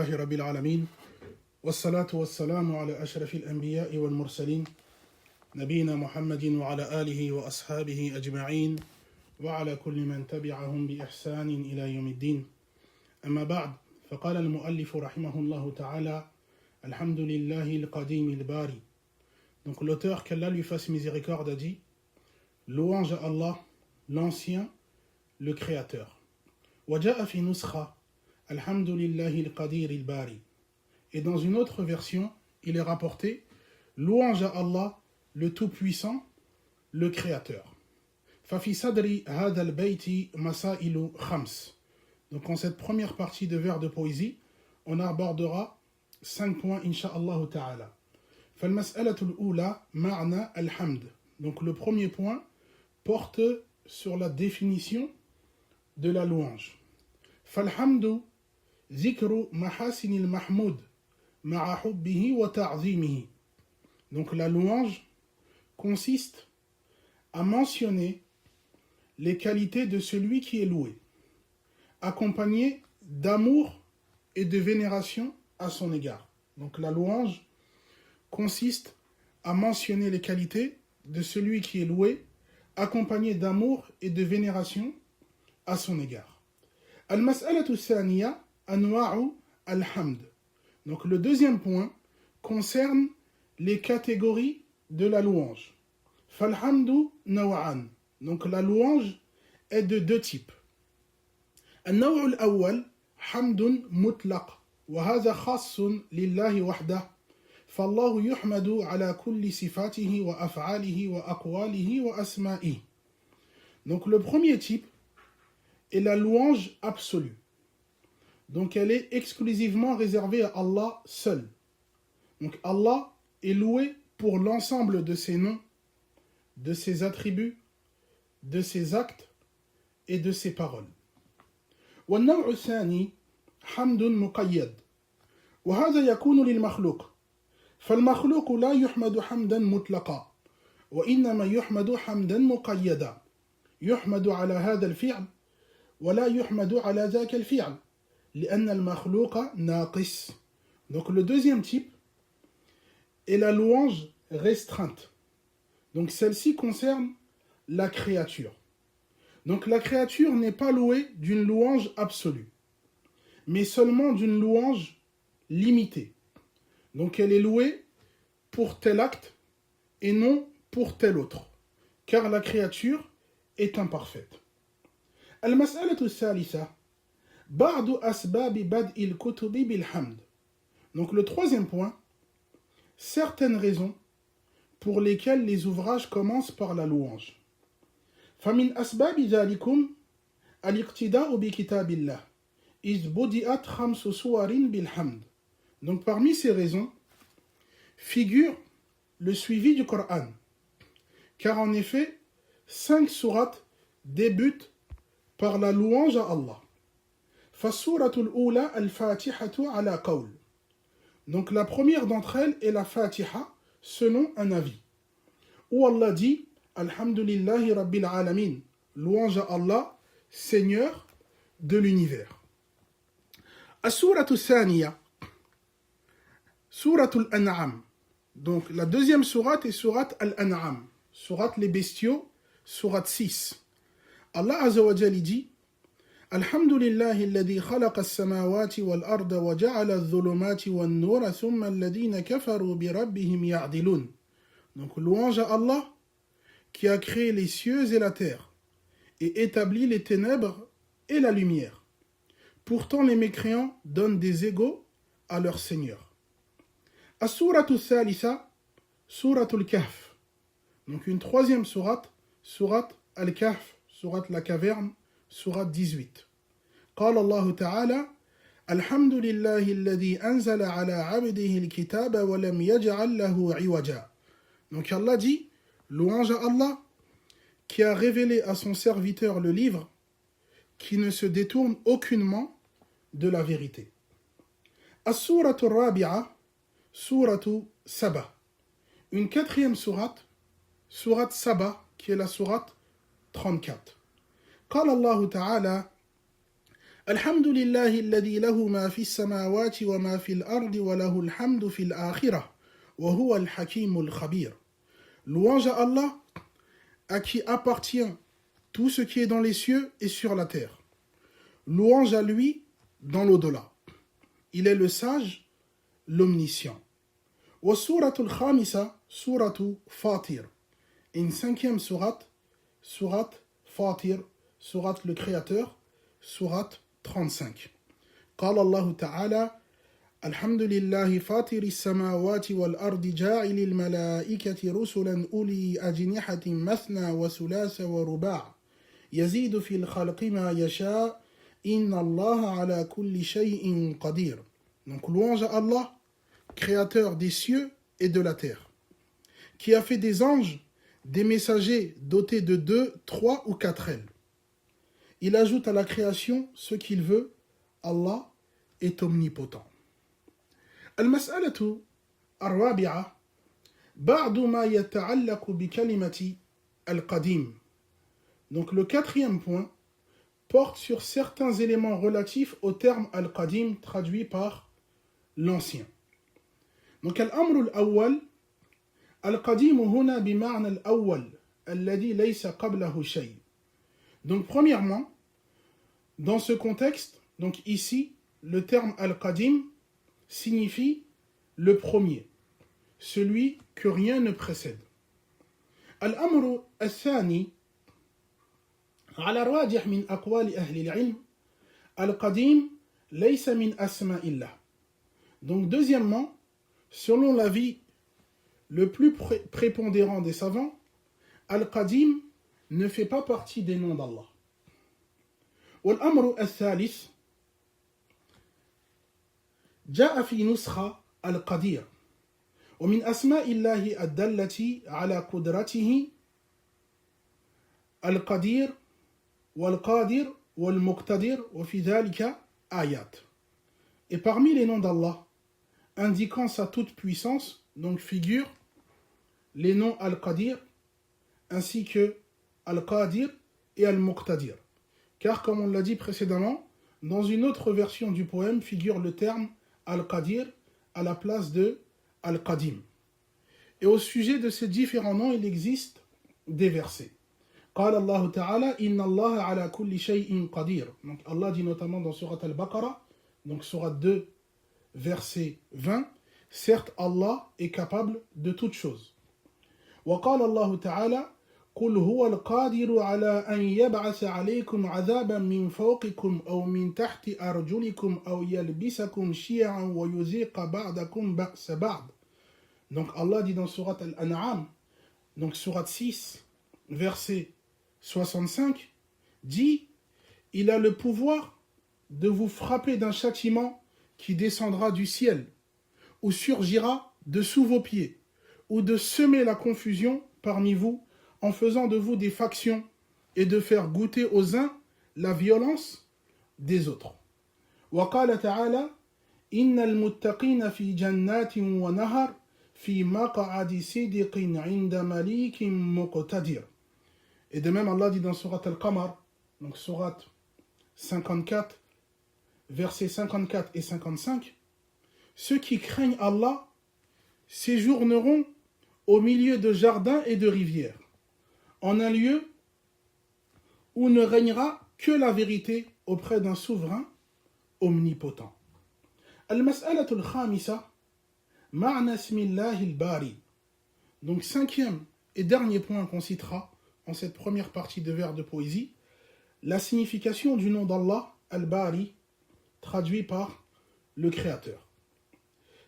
الله رب العالمين والصلاة والسلام على أشرف الأنبياء والمرسلين نبينا محمد وعلى آله وأصحابه أجمعين وعلى كل من تبعهم بإحسان إلى يوم الدين. أما بعد فقال المؤلف رحمه الله تعالى الحمد لله القديم الباري. Donc l'auteur, qu'Allah lui fasse miséricorde, a dit louange à Allah, l'ancien, le créateur. وجاء في نسخة الحمد لله القدير الباري. Et dans une autre version, il est rapporté louange à Allah, le tout-puissant, le créateur. ففي صدر هذا البيت مسائل خمس. Donc en cette première partie de vers de poésie, on abordera 5 points incha'Allah ta'ala. فالمسألة الأولى معنى الحمد. Donc le premier point porte sur la définition de la louange. فالحمد ذكر محاسن المحمود مع حبه وتعظيمه. Donc la louange consiste à mentionner les qualités de celui qui est loué, accompagné d'amour et de vénération à son égard. Donc la louange consiste à mentionner les qualités de celui qui est loué, accompagné d'amour et de vénération à son égard. Al-mas'alatu thaniya anwa'u al-hamd. Donc le deuxième point concerne les catégories de la louange. Fal-hamdu naw'an. Donc la louange est de deux types. Al-naw'u al-awwal hamdun mutlaq wa hadha khassun lillahi wahdah. فالله يحمد على كل صفاته وأفعاله وأقواله وأسمائه. Donc le premier type est la louange absolue. Donc elle est exclusivement réservée à Allah seul. Donc Allah est loué pour l'ensemble de ses noms, de ses attributs, de ses actes et de ses paroles. والنوع الثاني حمد مقيد وهذا يكون للمخلوق. فالمخلوق لا يحمد حمدا مطلقا وإنما يحمد حمدا مقيدا يحمد على هذا الفعل ولا يحمد على ذاك الفعل لأن المخلوق ناقص. Donc le deuxième type est la louange restreinte. Donc celle-ci concerne la créature. Donc la créature n'est pas louée d'une louange absolue, mais seulement d'une louange limitée. Donc elle est louée pour tel acte et non pour tel autre, car la créature est imparfaite. Al-mas'alatu thalitha ba'du asbabi bad'il kutubi bil hamd. Donc le troisième point, certaines raisons pour lesquelles les ouvrages commencent par la louange. فمن أسباب ذلكم الاقتداء بكتاب الله إذ بدأت 5 سور بالحمد. Donc parmi ces raisons figure le suivi du Coran, car en effet 5 sourates débutent par la louange à Allah. فالسورة الأولى الفاتحة على قول. Donc la première d'entre elles est la Fatiha selon un avis, où Allah dit Alhamdulillahi Rabbil Alamin, louange à Allah, Seigneur de l'univers. السورة الثانية Surat al-An'am. Donc la deuxième sourate est Surat al-An'am, sourate les bestiaux, sourate 6. Allah Azza wa Jalla dit Alhamdulillahi alladhi khalaqa as-samawati wal-arda wa ja'ala adh-dhulumati wan-nura thumma alladhina kafaru bi rabbihim ya'dilun. Donc louange à Allah qui a créé les cieux et la terre et établi les ténèbres et la lumière. Pourtant les mécréants donnent des égaux à leur Seigneur. As-suratu thalitha, suratul Kahf. Donc une troisième sourate, sourate al-Kahf, sourate la caverne, sourate 18. قال الله تعالى الحمد لله الذي أنزل على عبده الكتاب ولم يجعل له عوجا. Donc Allah dit, louange à Allah, qui a révélé à son serviteur le livre, qui ne se détourne aucunement de la vérité. As-suratu rabi'a, Suratu Saba. Une quatrième sourate, sourate Saba, qui est la sourate 34. قال الله تعالى الحمد لله الذي له ما في السماوات وما في الأرض وله الحمد في الآخرة وهو الحكيم الخبير. Louange à Allah, à qui appartient tout ce qui est dans les cieux et sur la terre. Louange à lui dans l'au-delà. Il est le sage, l'omniscient. والسورة الخامسة سورة فاطر. Une cinquième sourate, sourate Fatir, sourate le Créateur, sourate 35. قال الله تعالى الحمد لله فاطر السماوات والأرض جاعل الملائكة رسلا أولي أجنحة مثنى وثلاث ورباع يزيد في الخلق ما يشاء إن الله على كل شيء قدير. Donc louange à Allah, créateur des cieux et de la terre, qui a fait des anges, des messagers dotés de 2, 3 ou 4 ailes. Il ajoute à la création ce qu'il veut. Allah est omnipotent. المسألة الرابعة بعض ما يتعلق بكلمة القديم. Donc le quatrième point porte sur certains éléments relatifs au terme al-qadim traduit par l'ancien. Donc الأمر الأول القديم هنا بمعنى الأول الذي ليس قبله شيء. Donc premièrement, dans ce contexte, donc ici, le terme al-qadim signifie le premier, celui que rien ne précède. الأمر الثاني على الراجح من أقوال أهل العلم القديم ليس من أسماء الله. Donc deuxièmement, selon l'avis le plus prépondérant des savants, Al-Qadim ne fait pas partie des noms d'Allah. والأمر الثالث جاء في نسخة القدير ومن أسماء الله الدالة على قدرته القدير والقادر والمقتدر وفي ذلك آيات. Et parmi les noms d'Allah indiquant sa toute puissance, donc figure les noms Al-Qadir ainsi que Al-Qadir et Al-Muqtadir. Car comme on l'a dit précédemment, dans une autre version du poème figure le terme Al-Qadir à la place de Al-Qadim. Et au sujet de ces différents noms, il existe des versets. قال الله تعالى إن الله على كل شيء قدير. Donc Allah dit notamment dans Surat Al-Baqarah, donc Surat 2, verset 20, certes Allah est capable de toutes choses. وقال الله تعالى قل هو القادر على أن يبعث عليكم عذابا من فوقكم أو من تحت أرجلكم أو يلبسكم شيعا ويذيق بعضكم بأس بعض. Donc Allah dit dans Surat Al-An'am, donc Surat 6, verset 65, dit il a le pouvoir de vous frapper d'un châtiment qui descendra du ciel, ou surgira de sous vos pieds, ou de semer la confusion parmi vous en faisant de vous des factions et de faire goûter aux uns la violence des autres. وقال تعالى إن المتقين في جنات ونهر في مقعد صدق عند مليك مقتدر. Et de même Allah dit dans Surat Al-Qamar, donc Surat 54, versets 54 et 55, ceux qui craignent Allah séjourneront au milieu de jardins et de rivières, en un lieu où ne régnera que la vérité auprès d'un souverain omnipotent. Al-Mas'alatu al-Khamisa, Ma'na ismillahi al-Bari. Donc cinquième et dernier point qu'on citera en cette première partie de vers de poésie, la signification du nom d'Allah, al-Bari, traduit par le Créateur.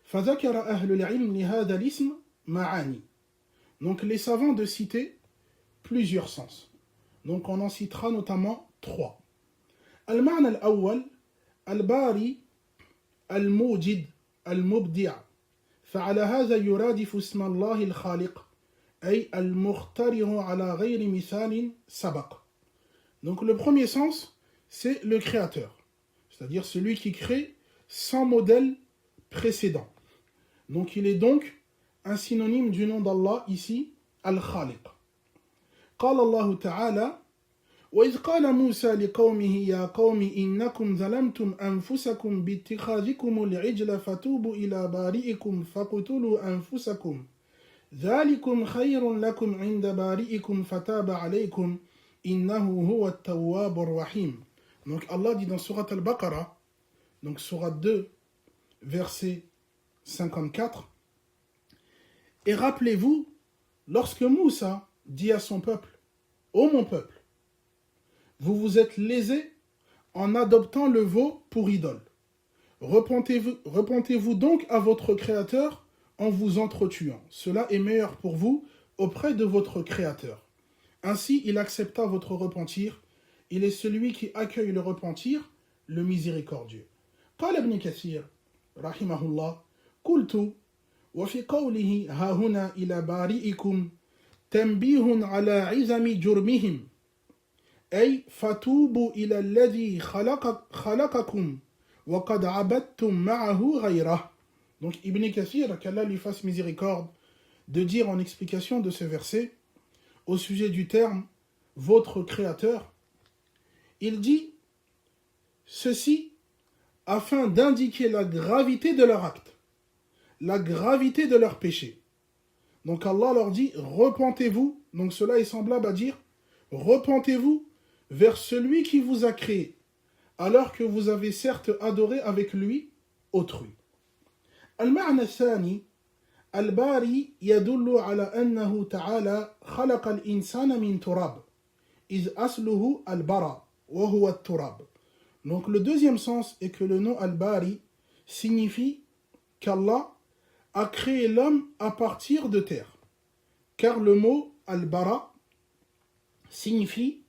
فذكر أهل العلم لهذا الاسم معاني. Donc les savants de citer plusieurs sens. Donc on en citera notamment 3. المعنى الأول الباري الموجد المبدع فعلى هذا يرادف اسم الله الخالق أي المخترع على غير مثال سبق. Donc le premier sens c'est le créateur, c'est-à-dire celui qui crée sans modèle précédent. Donc il est donc un synonyme du nom d'Allah ici, Al-Khaliq. قال الله تعالى وإذ قال موسى لقومه يا قوم إنكم ظلمتم أنفسكم باتخاذكم العجل فتوبوا إلى بارئكم فاقتلوا أنفسكم ذلكم خير لكم عند بارئكم فتاب عليكم إنه هو التواب الرحيم. Donc Allah dit dans Surat Al-Baqarah, donc Surat 2, verset 54, et rappelez-vous lorsque Moussa dit à son peuple, ô mon peuple, vous vous êtes lésés en adoptant le veau pour idole. Repentez-vous donc à votre Créateur en vous entretuant. Cela est meilleur pour vous auprès de votre Créateur. Ainsi, il accepta votre repentir. Il est celui qui accueille le repentir, le miséricordieux. قال ابن كثير رحمه الله قلت وفي قوله ها هنا إلى بارئكم تنبيه على عظم جرمهم أي فتوبوا إلى الذي خلقكم وقد عبدتم معه غيره. Donc Ibn Kathir, qu'Allah lui fasse miséricorde, de dire en explication de ce verset, au sujet du terme « votre Créateur », il dit ceci afin d'indiquer la gravité de leur acte, la gravité de leur péché. Donc Allah leur dit « repentez-vous », donc cela est semblable à dire « repentez-vous vers celui qui vous a créé, alors que vous avez certes adoré avec lui autrui. » المعنى الثاني الباري يدل على أنه تعالى خلق الإنسان من تراب إذ أصله البرى وهو التراب. Donc le deuxième sens est que le nom Al-Bari signifie qu'Allah a créé l'homme à partir de terre, car le mot Al-Bara signifie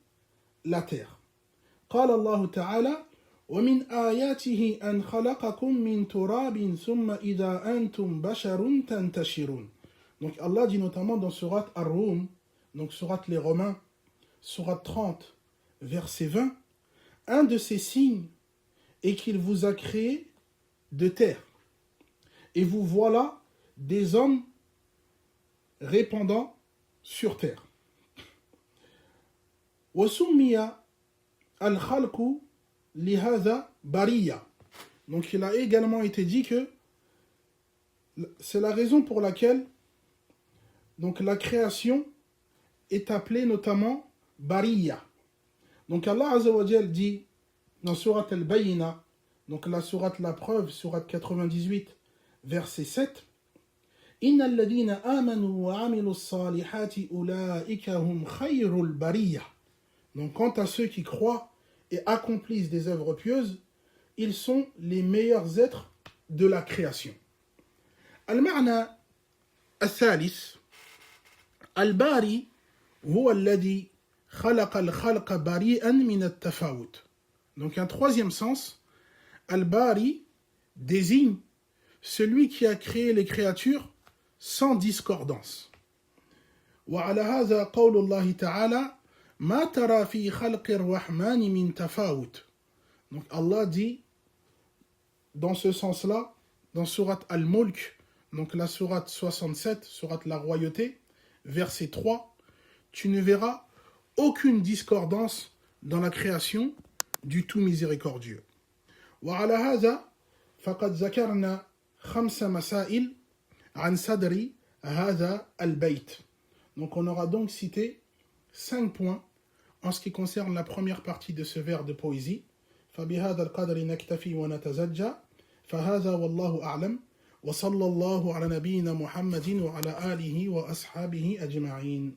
la terre. قال الله تعالى ومن آياته أن خلقكم من تراب ثم إذا أنتم بشر تنتشرون. Donc Allah dit notamment dans Surat Ar-Rum, donc Surat les Romains, Surat 30, verset 20, un de ces signes est qu'il vous a créé de terre. Et vous voilà des hommes répandant sur terre. وسمي الخلق لهذا برية. Donc il a également été dit que c'est la raison pour laquelle donc la création est appelée notamment Bariya. Donc Allah Azza wa Jal dit dans Surat Al-Bayyina, donc la sourate La Preuve, sourate 98, verset 7, Inna alladhina amanu wa amilu s-salihati ulaika hum khayrul bariyya. Donc quant à ceux qui croient et accomplissent des œuvres pieuses, ils sont les meilleurs êtres de la création. المعنى الثالث الباري هو الذي خلق الخلق بريئا من التفاوت. Donc un troisième sens, Al-Bari désigne celui qui a créé les créatures sans discordance. وعلى هذا قول الله تعالى ما ترى في خلق الرحمن من تفاوت. Donc Allah dit dans ce sens-là, dans sourate Al-Mulk, donc la sourate 67, sourate la royauté, verset 3, tu ne verras aucune discordance dans la création du tout miséricordieux. وعلى هذا فقد ذكرنا 5 مسائل عن صدر هذا البيت. Donc on aura donc cité 5 points en ce qui concerne la première partie de ce vers de poésie. فبهذا القدر نكتفي ونتزجى فهذا والله أعلم وصلى الله على نبينا محمد وعلى آله وأصحابه أجمعين.